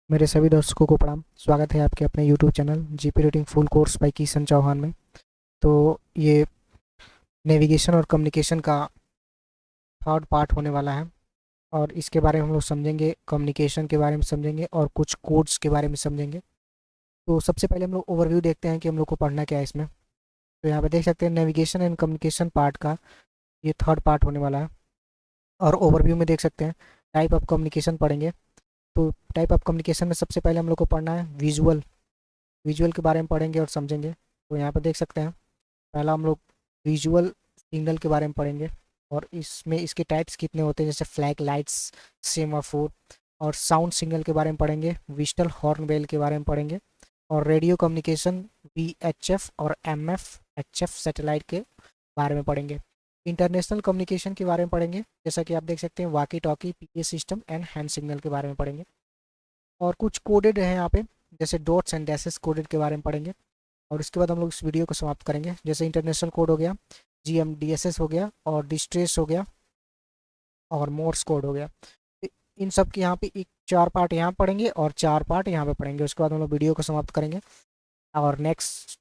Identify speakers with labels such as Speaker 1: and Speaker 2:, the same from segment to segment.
Speaker 1: मेरे सभी दर्शकों को प्रणाम। स्वागत है आपके अपने YouTube channel GP rating full course by Kishan Chauhan में। तो ये नेविगेशन और कम्युनिकेशन का थर्ड पार्ट होने वाला है और इसके बारे में हम लोग समझेंगे, कम्युनिकेशन के बारे में समझेंगे और कुछ कोड्स के बारे में समझेंगे। तो सबसे पहले हम लोग ओवरव्यू देखते हैं कि हम लोग को पढ़ना क्या है इसमें। तो यहाँ पे देख सकते हैं नेविगेशन एंड कम्युनिकेशन पार्ट का ये थर्ड पार्ट होने वाला है। और ओवरव्यू में देख सकते हैं टाइप ऑफ कम्युनिकेशन पढ़ेंगे। तो टाइप ऑफ कम्युनिकेशन में सबसे पहले हम लोग को पढ़ना है विजुअल। विजुअल के बारे में पढ़ेंगे और समझेंगे। तो यहाँ पर देख सकते हैं पहला हम लोग विजुअल सिग्नल के बारे में पढ़ेंगे और इसमें इसके टाइप्स कितने होते हैं, जैसे फ्लैग लाइट्स, सेमाफोर। और साउंड सिग्नल के बारे में पढ़ेंगे, विजिटल हॉर्न बेल के बारे में पढ़ेंगे। और रेडियो कम्युनिकेशन वीएचएफ और एमएफ एचएफ सैटेलाइट के बारे में पढ़ेंगे। इंटरनेशनल कम्युनिकेशन के बारे में पढ़ेंगे, जैसा कि आप देख सकते हैं walkie talkie, PA system and hand signal के बारे में पढ़ेंगे। और कुछ कोडेड है यहाँ पे, जैसे डॉट्स एंड डैशेस कोडेड के बारे में पढ़ेंगे। और इसके बाद हम लोग इस वीडियो को समाप्त करेंगे। जैसे इंटरनेशनल कोड हो गया, जीएमडीएसएस हो गया और डिस्ट्रेस हो गया और मोर्स कोड हो गया। इन सब के यहाँ पे एक चार पार्ट यहाँ पढ़ेंगे और चार पार्ट यहाँ पे पढ़ेंगे। उसके बाद हम लोग वीडियो को समाप्त करेंगे और नेक्स्ट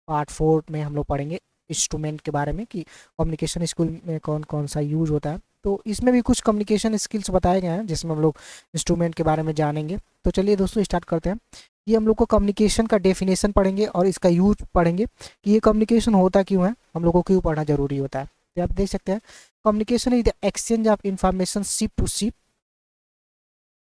Speaker 1: पार्ट 4 में हम लोग पढ़ेंगे इंस्ट्रूमेंट के बारे में कि कम्युनिकेशन स्किल में कौन कौन सा यूज होता है। तो इसमें भी कुछ कम्युनिकेशन स्किल्स बताए गए हैं जिसमें हम लोग इंस्ट्रूमेंट के बारे में जानेंगे। तो चलिए दोस्तों स्टार्ट करते हैं। ये हम लोग को कम्युनिकेशन का डेफिनेशन पढ़ेंगे और इसका यूज पढ़ेंगे कि ये कम्युनिकेशन होता क्यों है, हम लोग को क्यों पढ़ना जरूरी होता है। तो आप देख सकते हैं communication is the exchange of information ship to ship,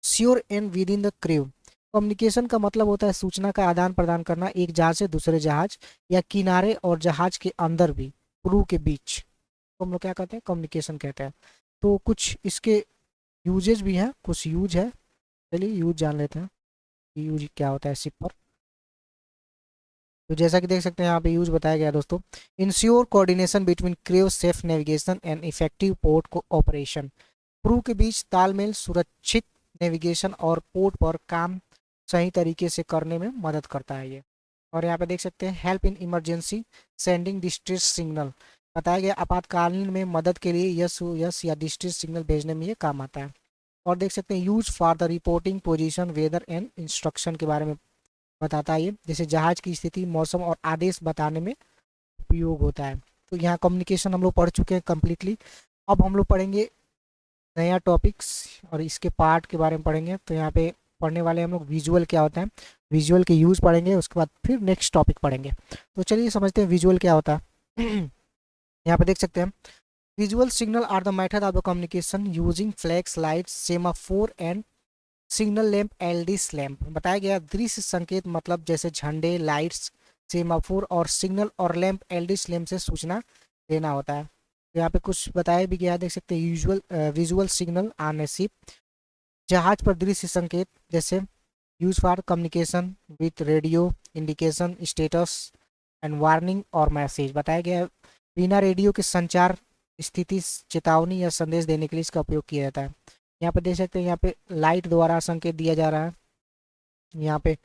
Speaker 1: shore and within the crew. Communication का मतलब होता है सूचना का आदान प्रदान करना एक जहाज से दूसरे जहाज या किनारे और जहाज के अंदर भी, क्रू के बीच। तो हम लोग क्या कहते हैं, कम्युनिकेशन कहते हैं। तो कुछ इसके यूजेज भी हैं, कुछ यूज है। चलिए यूज जान लेते हैं कि यूज क्या होता है शिप पर। तो जैसा कि देख सकते हैं यहाँ पे यूज बताया गया है दोस्तों। Ensure coordination between crew, safe navigation and effective port को ऑपरेशन। क्रू के बीच तालमेल सुरक्षित नेविगेशन और पोर्ट पर काम सही तरीके से करने में मदद करता है ये। और यहाँ पे देख सकते हैं help in emergency sending distress signal. बताया गया आपातकालीन में मदद के लिए यस यस या डिस्ट्रेस सिग्नल भेजने में ये काम आता है। और देख सकते हैं use for the reporting position, weather and instruction के बारे में बताता है ये, जैसे जहाज की स्थिति, मौसम और आदेश बताने में उपयोग होता है। तो यहाँ कम्युनिकेशन हम लोग पढ़ चुके हैं कम्प्लीटली। अब हम लोग पढ़ेंगे नया टॉपिक्स और इसके पार्ट के बारे में पढ़ेंगे। तो यहाँ पे पढ़ने वाले हम लोग विजुअल क्या होता है, विजुअल के यूज़ पढ़ेंगे, उसके बाद फिर नेक्स्ट टॉपिक पढ़ेंगे। तो चलिए समझते हैं विजुअल क्या होता है। यहाँ पे देख सकते हैं visual signal are the method of the communication using flags, lights, semaphore and signal lamp, Aldis lamp. बताया गया दृश्य संकेत मतलब जैसे झंडे, लाइट्स, सेमाफोर और सिग्नल और लैंप, एलडीस लैंप से सूचना देना होता है। तो यहाँ पे कुछ बताया भी गया, देख सकते हैं यूजुअल विजुअल सिग्नल आने से जहाज पर दृश्य संकेत, जैसे use for communication with radio indication, status and warning और मैसेज। बताया गया है बिना रेडियो के संचार, स्थिति चेतावनी या संदेश देने के लिए इसका उपयोग किया जाता है। यहाँ पे देख सकते हैं यहाँ पे लाइट द्वारा संकेत दिया जा रहा है, यहाँ पे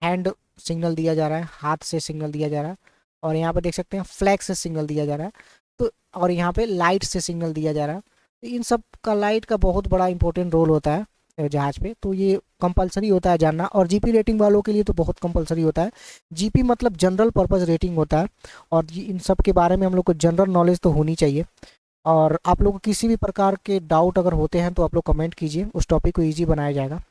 Speaker 1: हैंड सिग्नल दिया जा रहा है, हाथ से सिग्नल दिया जा रहा है। और यहाँ पे देख सकते हैं फ्लैग से सिग्नल दिया जा रहा है। तो और यहाँ पे लाइट से सिग्नल दिया जा रहा है। तो इन सब का लाइट का बहुत बड़ा इंपॉर्टेंट रोल होता है जहाज पे। तो ये कंपलसरी होता है जानना, और जीपी रेटिंग वालों के लिए तो बहुत कंपलसरी होता है। जीपी मतलब जनरल पर्पस रेटिंग होता है। और इन सब के बारे में हम लोग को जनरल नॉलेज तो होनी चाहिए। और आप लोग को किसी भी प्रकार के डाउट अगर होते हैं तो आप लोग कमेंट कीजिए, उस टॉपिक को ईजी बनाया जाएगा।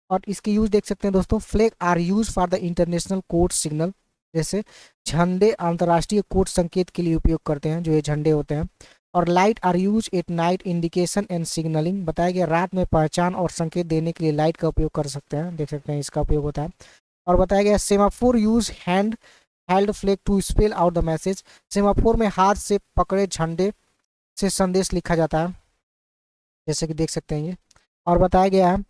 Speaker 1: और इसके यूज देख सकते हैं दोस्तों, flag are use for the international code signal. जैसे झंडे अंतर्राष्ट्रीय कोड संकेत के लिए उपयोग करते हैं, जो ये झंडे होते हैं। और light are use at night indication and signalling. बताया गया रात में पहचान और संकेत देने के लिए लाइट का उपयोग कर सकते हैं, देख सकते हैं इसका उपयोग होता है। और बताया गया semaphore use hand held flag to spell out the message. Semaphore में हाथ से पकड़े झंडे से संदेश लिखा जाता है, जैसे कि देख सकते हैं ये। और बताया गया है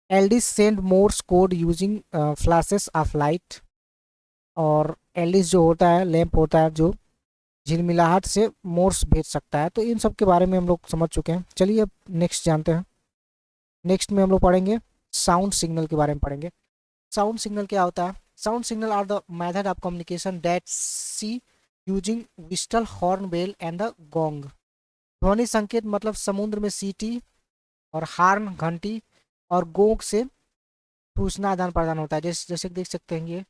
Speaker 1: Aldis send Morse code using flashes of light. और एलडीज जो होता है लैंप होता है जो झिलमिलाहट से मोर्स भेज सकता है। तो इन सब के बारे में हम लोग समझ चुके हैं। चलिए अब नेक्स्ट जानते हैं। नेक्स्ट में हम लोग पढ़ेंगे साउंड सिग्नल के बारे में पढ़ेंगे। साउंड सिग्नल क्या होता है? Sound signal are the method of communication that see using whistle horn bell and the gong. ध्वनि संकेत मतलब समुद्र में सीटी और हार्न घंटी और गोंग से सूचना आदान प्रदान होता है, जैसे जैसे देख सकते हैं ये,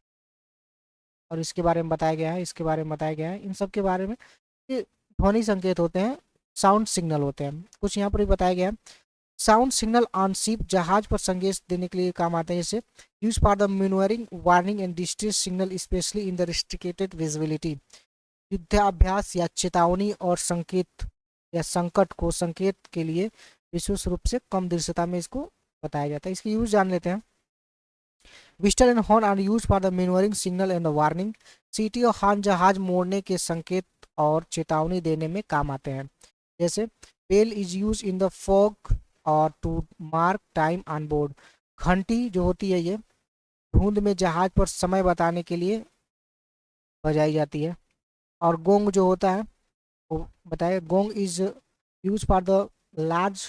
Speaker 1: और इसके बारे में बताया गया है, इसके बारे में बताया गया है, इन सब के बारे में। ये ध्वनि संकेत होते हैं, साउंड सिग्नल होते हैं, कुछ यहाँ पर भी बताया गया है। साउंड सिग्नल ऑन शिप, जहाज पर संदेश देने के लिए काम आते हैं, जैसे use for the manoeuvring warning and distress signal specially in the restricted visibility. युद्धाभ्यास या चेतावनी और संकेत या संकट को संकेत के लिए विशेष रूप से कम दृश्यता में इसको बताया जाता है। इसकी यूज जान लेते हैं। Whistle and horn are use for the manoeuvring signal and the warning. सीटी और हॉर्न जहाज मोड़ने के संकेत और चेतावनी देने में काम आते हैं, जैसे bell is use in the fog और to mark time on board. घंटी जो होती है ये धुंध में जहाज पर समय बताने के लिए बजाई जाती है। और गोंग जो होता है वो बताए, gong is use for the large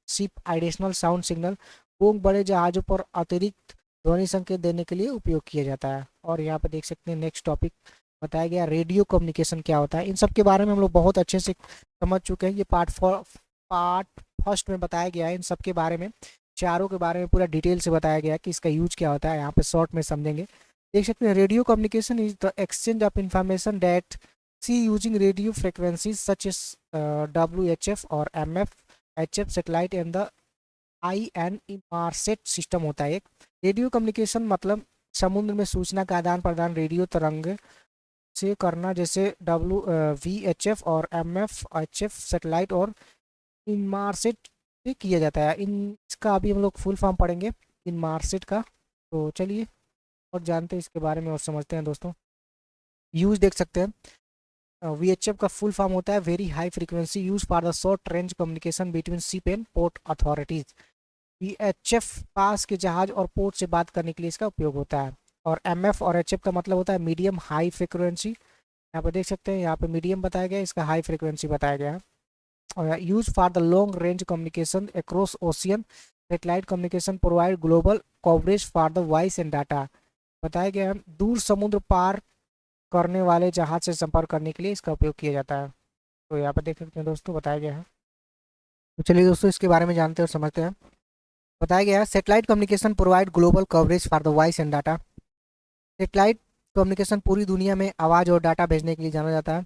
Speaker 1: ship additional sound signal. Gong बड़े जहाजों पर अतिरिक्त ध्वनि संकेत देने के लिए उपयोग किया जाता है। और यहाँ पे देख सकते हैं नेक्स्ट टॉपिक बताया गया, रेडियो कम्युनिकेशन क्या होता है। इन सब के बारे में हम लोग बहुत अच्छे से समझ चुके हैं। ये पार्ट फर्स्ट में बताया गया है, इन सब के बारे में, चारों के बारे में पूरा डिटेल से बताया गया है कि इसका यूज क्या होता है। यहाँ पे शॉर्ट में समझेंगे। देख सकते हैं radio communication is the exchange of information that sea using radio frequencies such as WHF और MF HF satellite and the INMARSAT system होता है एक। रेडियो कम्युनिकेशन मतलब समुद्र में सूचना का आदान प्रदान रेडियो तरंग से करना, जैसे VHF और MF HF सेटेलाइट और इनमार्सेट से किया जाता है। इन इसका अभी हम लोग फुल फॉर्म पढ़ेंगे इनमार्सेट का। तो चलिए और जानते हैं इसके बारे में और समझते हैं दोस्तों। यूज देख सकते हैं, VHF का फुल फॉर्म होता है very high frequency use for the short range communication between ship and port authorities. VHF पास के जहाज और पोर्ट से बात करने के लिए इसका उपयोग होता है। और MF और HF का मतलब होता है मीडियम हाई फ्रिक्वेंसी। यहाँ पे देख सकते हैं, यहाँ पे मीडियम बताया गया है, इसका हाई फ्रिक्वेंसी बताया गया है। और use for the long range communication across ocean. Satellite communication provide global coverage for the voice and data. बताया गया है दूर समुद्र पार करने वाले जहाज से संपर्क करने के लिए इसका उपयोग किया जाता है। तो यहाँ पर देख सकते हैं दोस्तों बताया गया है। तो चलिए दोस्तों इसके बारे में जानते हैं और समझते हैं। बताया गया है satellite communication provide global coverage for the voice and data. Satellite communication पूरी दुनिया में आवाज़ और डाटा भेजने के लिए जाना जाता है।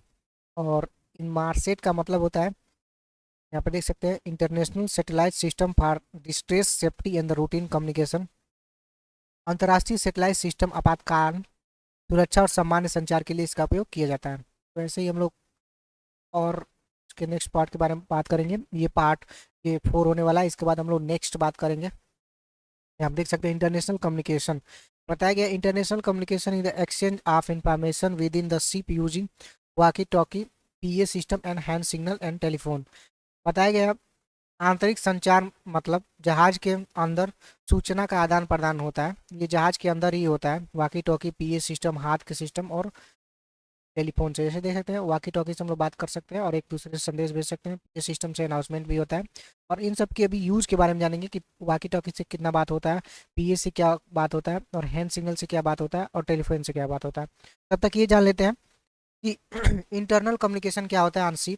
Speaker 1: और इनमार्सेट का मतलब होता है, यहाँ पर देख सकते हैं, international satellite system for distress safety and the routine communication. अंतर्राष्ट्रीय सैटेलाइट सिस्टम आपातकाल सुरक्षा और सामान्य संचार के लिए इसका उपयोग किया जाता है। तो ऐसे ही हम लोग और इसके नेक्स्ट पार्ट के बारे में बात करेंगे। ये 4 होने वाला है, इसके बाद हम लोग नेक्स्ट बात करेंगे। आप देख सकते हैं इंटरनेशनल कम्युनिकेशन बताया गया। International communication is the exchange of information within the ship using walkie talkie PA system and hand signal and telephone. बताया गया आंतरिक संचार मतलब जहाज के अंदर सूचना का आदान प्रदान होता है, ये जहाज के अंदर ही होता है। वाकी टॉकी PA सिस्टम हाथ के सिस्टम और टेलीफोन से, जैसे देख सकते हैं वाकी टॉकी से हम लोग बात कर सकते हैं और एक दूसरे से संदेश भेज सकते हैं। ये सिस्टम से अनाउंसमेंट भी होता है। और इन सब के अभी यूज के बारे में जानेंगे कि वाकी टॉकी से कितना बात होता है, PA से क्या बात होता है, और हैंड सिग्नल से क्या बात होता है, और टेलीफोन से क्या बात होता है। तब तक ये जान लेते हैं कि इंटरनल कम्युनिकेशन क्या होता है on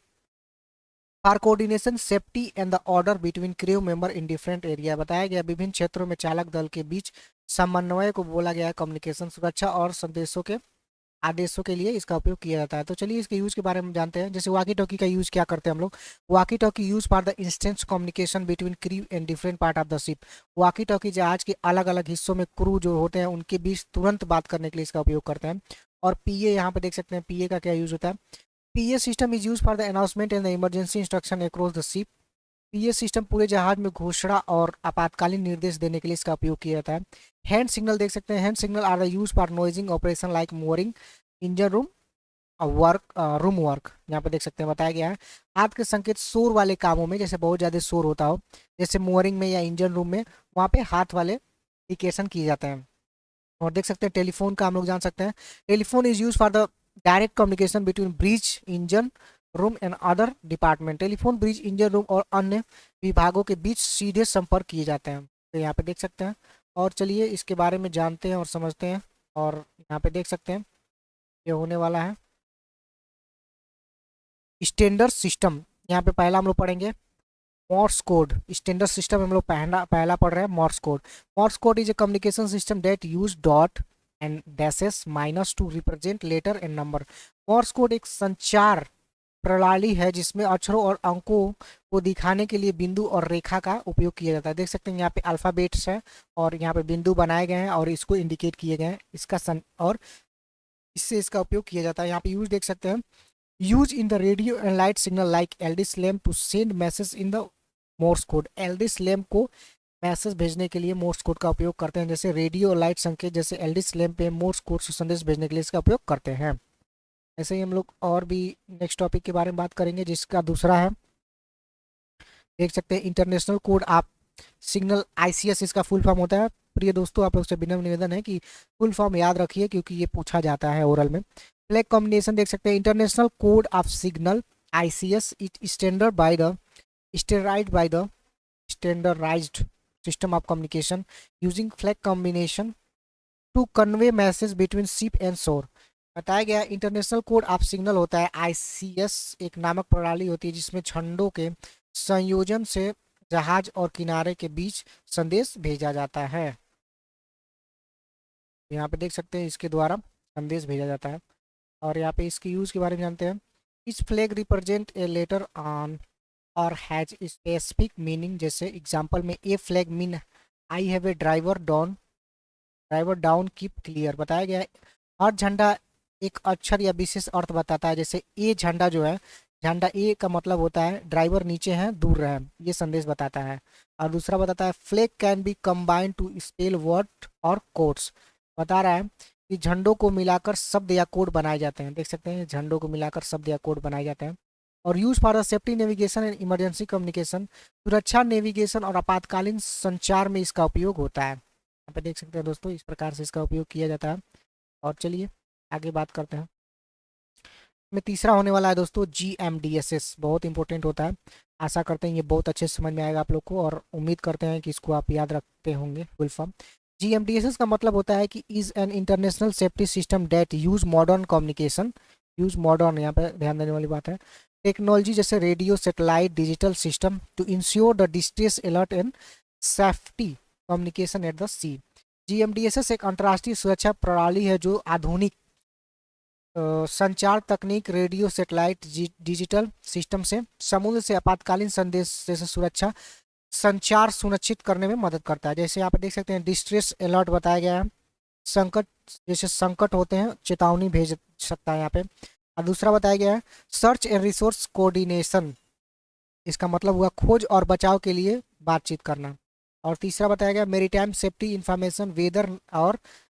Speaker 1: for coordination safety and the order between crew member in different area. बताया गया विभिन्न क्षेत्रों में चालक दल के बीच समन्वय को बोला गया है। कम्युनिकेशन सुरक्षा और संदेशों के आदेशों के लिए इसका उपयोग किया जाता है। तो चलिए इसके यूज के बारे में जानते हैं। जैसे वाकी टॉकी का यूज क्या करते हैं हम लोग। Walkie talkie use for the instant communication between crew and different part of the ship. Walkie talkie जहाज के अलग अलग हिस्सों में क्रू जो होते हैं उनके बीच तुरंत बात करने के लिए इसका उपयोग करते हैं। और PA यहाँ पे देख सकते हैं PA का क्या यूज होता है। PA system is use for the announcement and the emergency instruction across the ship. PA system पूरे जहाज में घोषणा और आपातकालीन निर्देश देने के लिए इसका उपयोग किया जाता है। हैंड सिग्नल देख सकते हैं, hand signal are the use for noising operation like mooring engine room room work. यहाँ पे देख सकते हैं बताया गया है हाथ के संकेत शोर वाले कामों में, जैसे बहुत ज़्यादा शोर होता हो, जैसे मोरिंग में या इंजन रूम में, वहाँ पे हाथ वाले इंडिकेशन किए जाते हैं। और देख सकते हैं टेलीफोन का हम लोग जान सकते हैं। Telephone is use for the direct communication between bridge engine room and other department. Telephone bridge engine room और अन्य विभागों के बीच सीधे संपर्क किए जाते हैं। तो यहाँ पे देख सकते हैं। और चलिए इसके बारे में जानते हैं और समझते हैं। और यहाँ पे देख सकते हैं ये होने वाला है स्टैंडर्ड सिस्टम। यहाँ पे पहला हम लोग पढ़ेंगे मॉर्स कोड स्टैंडर्ड सिस्टम हम लोग पहला पढ़ रहे हैं Morse code. Morse code is a communication system that use dot and dashes minus to represent letter and number. Morse code एक संचार प्रणाली है जिसमें अक्षरों और अंकों को दिखाने के लिए बिंदु और रेखा का उपयोग किया जाता है। देख सकते हैं यहाँ पे अल्फाबेट्स है और यहाँ पे बिंदु बनाए गए हैं और इसको इंडिकेट किए गए हैं और इससे इसका उपयोग किया जाता है। यहाँ पे यूज देख सकते हैं, use in the radio and light signal like LDS lamp to send message in the Morse code. LDS lamp को मैसेज भेजने के लिए मोर्स कोड का उपयोग करते हैं, जैसे रेडियो और लाइट संकेत जैसे एलडीएस लैम्प पे मोर्स कोड से संदेश भेजने के लिए इसका उपयोग करते हैं। ऐसे ही हम लोग और भी नेक्स्ट टॉपिक के बारे में बात करेंगे जिसका दूसरा है, देख सकते हैं इंटरनेशनल कोड आप सिग्नल आईसीएस इसका फुल फॉर्म होता है। प्रिय दोस्तों आप लोग से विनम्र निवेदन है कि फुल फॉर्म याद रखिए क्योंकि ये पूछा जाता है ओरल में। फ्लैग कॉम्बिनेशन देख सकते हैं international code of signal ICS it standardised system of communication using flag combination to convey message between ship and shore. बताया गया इंटरनेशनल कोड ऑफ सिग्नल होता है आईसीएस एक नामक प्रणाली होती है जिसमें झंडों के संयोजन से जहाज और किनारे के बीच संदेश भेजा जाता है। यहाँ पे देख सकते हैं इसके द्वारा संदेश भेजा जाता है। और यहाँ पे इसके यूज के बारे में जानते हैं, इस flag represent a letter own और हैज स्पेसिफिक मीनिंग। जैसे एग्जांपल में A flag mean I have a driver down keep clear. बताया गया है हर झंडा एक अक्षर या विशेष अर्थ बताता है। जैसे ए झंडा जो है, झंडा ए का मतलब होता है ड्राइवर नीचे है दूर रहे, ये संदेश बताता है। और दूसरा बताता है flag can be combined to spell word और कोड्स। बता रहा है कि झंडों को मिलाकर शब्द या कोड बनाए जाते हैं। देख सकते हैं झंडों को मिलाकर शब्द या कोड बनाए जाते हैं। और use for the safety navigation and emergency communication, सुरक्षा नेविगेशन और आपातकालीन संचार में इसका उपयोग होता है। यहाँ पे देख सकते हैं दोस्तों इस प्रकार से इसका उपयोग किया जाता है। और चलिए आगे बात करते हैं। में तीसरा होने वाला है दोस्तों GMDSS, बहुत इंपॉर्टेंट होता है। आशा करते हैं ये बहुत अच्छे से समझ में आएगा आप लोग को और उम्मीद करते हैं कि इसको आप याद रखते होंगे फुल फॉर्म। GMDSS का मतलब होता है कि is an international safety system that use modern communication, use modern यहाँ पे ध्यान देने वाली बात है, टेक्नोलॉजी जैसे radio satellite digital system to ensure the distress alert and safety communication at the sea. GMDSS एक अंतर्राष्ट्रीय सुरक्षा प्रणाली है जो आधुनिक संचार तकनीक रेडियो सैटेलाइट डिजिटल सिस्टम से समुद्र से आपातकालीन संदेश जैसे सुरक्षा संचार सुनिश्चित करने में मदद करता है। जैसे यहाँ पे देख सकते हैं डिस्ट्रेस अलर्ट बताया गया है, संकट जैसे संकट होते हैं चेतावनी भेज सकता है यहाँ पे। और दूसरा बताया गया है सर्च एंड रिसोर्स कोऑर्डिनेशन, इसका मतलब हुआ खोज और बचाव के लिए बातचीत करना। और तीसरा बताया गया मेरीटाइम सेफ्टी इंफॉर्मेशन वेदर और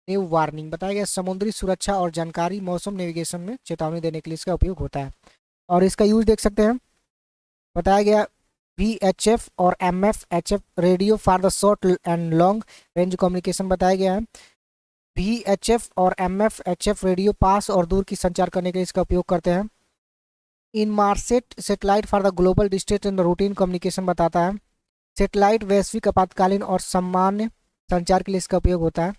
Speaker 1: न्यू वार्निंग। बताया गया समुद्री सुरक्षा और जानकारी मौसम नेविगेशन में चेतावनी देने के लिए इसका उपयोग होता है। और इसका यूज देख सकते हैं, बताया गया VHF और MFHF radio for the short and long range communication बताया गया है। VHF और MFHF रेडियो पास और दूर की संचार करने के लिए इसका उपयोग करते हैं। Inmarsat satellite for the global distance and routine communication बताता है। सेटेलाइट वैश्विक आपातकालीन और सामान्य संचार के लिए इसका उपयोग होता है।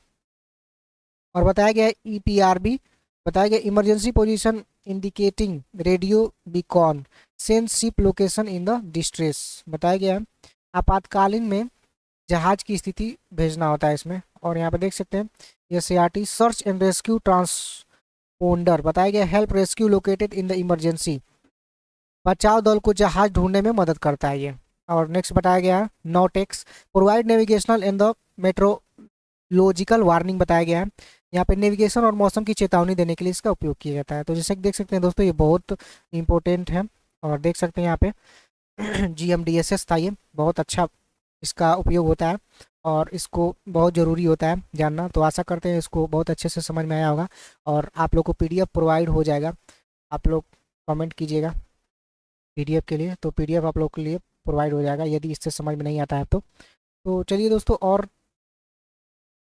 Speaker 1: और बताया गया EPRB, बताया गया emergency position indicating radio beacon send ship location in the distress. बताया गया है आपातकालीन में जहाज की स्थिति भेजना होता है इसमें। और यहाँ पे देख सकते हैं SART search and rescue transponder. बताया गया help rescue located in the emergency, बचाव दल को जहाज ढूंढने में मदद करता है ये। और नेक्स्ट बताया गया NAVTEX provide navigational and the meteorological warning. बताया गया है यहाँ पे नेविगेशन और मौसम की चेतावनी देने के लिए इसका उपयोग किया जाता है। तो जैसे कि देख सकते हैं दोस्तों ये बहुत इंपॉर्टेंट है। और देख सकते हैं यहाँ पे GMDSS था, ये बहुत अच्छा इसका उपयोग होता है और इसको बहुत ज़रूरी होता है जानना। तो आशा करते हैं इसको बहुत अच्छे से समझ में आया होगा और आप लोग को PDF प्रोवाइड हो जाएगा। आप लोग कमेंट कीजिएगा PDF के लिए, तो PDF आप लोग के लिए प्रोवाइड हो जाएगा यदि इससे समझ में नहीं आता है तो चलिए दोस्तों, और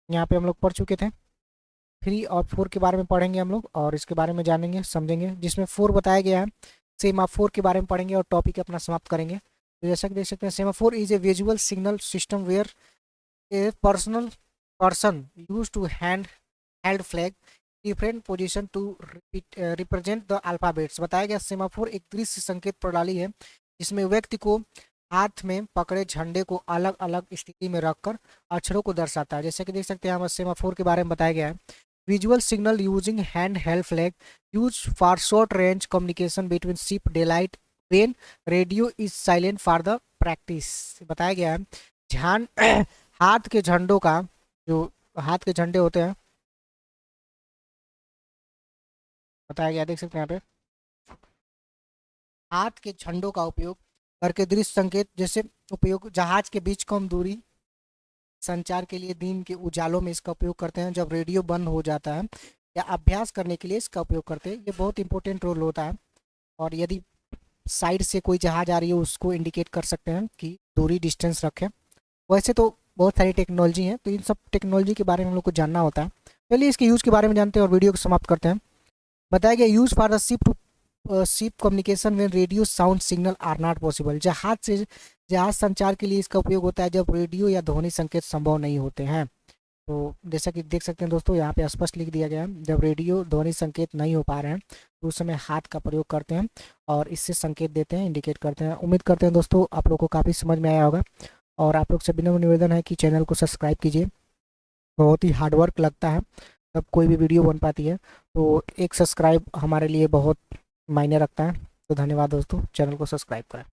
Speaker 1: यहाँ पे हम लोग पढ़ चुके थे 3 और 4 के बारे में पढ़ेंगे हम लोग और इसके बारे में जानेंगे समझेंगे। जिसमें 4 बताया गया है सेमाफोर के बारे में पढ़ेंगे और टॉपिक अपना समाप्त करेंगे। तो जैसा कि देख सकते हैं semaphore is a visual signal system where a person used to held flag different position to represent the alphabets। बताया गया सेमाफोर एक दृश्य संकेत प्रणाली है जिसमें व्यक्ति को हाथ में पकड़े झंडे को अलग अलग स्थिति में रखकर अक्षरों को दर्शाता है। जैसे कि देख सकते हैं हम सेमाफोर के बारे में बताया गया है। Visual signal using hand held flag use for short range communication between ship daylight when radio is silent for the practice. बताया गया है ध्यान हाथ के झंडों का, जो हाथ के झंडे होते हैं, बताया गया देख सकते हैं यहाँ पे, हाथ के झंडों का उपयोग करके दृश्य संकेत जैसे उपयोग जहाज के बीच कम दूरी संचार के लिए दिन के उजालों में इसका उपयोग करते हैं। जब रेडियो बंद हो जाता है या अभ्यास करने के लिए इसका उपयोग करते हैं। ये बहुत इंपॉर्टेंट रोल होता है। और यदि साइड से कोई जहाज आ रही है उसको इंडिकेट कर सकते हैं कि दूरी डिस्टेंस रखें। वैसे तो बहुत सारी टेक्नोलॉजी है, तो इन सब टेक्नोलॉजी के बारे में हम लोग को जानना होता है। चलिए इसके यूज़ के बारे में जानते हैं और वीडियो को समाप्त करते हैं। बताया गया use for the ship to ship communication में radio sound signal are not possible. जहाज संचार के लिए इसका उपयोग होता है जब रेडियो या ध्वनि संकेत संभव नहीं होते हैं। तो जैसा कि देख सकते हैं दोस्तों, यहाँ पे स्पष्ट लिख दिया गया है जब रेडियो ध्वनि संकेत नहीं हो पा रहे हैं तो उस समय हाथ का प्रयोग करते हैं और इससे संकेत देते हैं, इंडिकेट करते हैं। उम्मीद करते हैं दोस्तों आप लोग को काफ़ी समझ में आया होगा। और आप लोग से विनम्र निवेदन है कि चैनल को सब्सक्राइब कीजिए। बहुत ही हार्डवर्क लगता है तब कोई भी वीडियो बन पाती है, तो एक सब्सक्राइब हमारे लिए बहुत मायने रखता है। तो धन्यवाद दोस्तों, चैनल को सब्सक्राइब करें।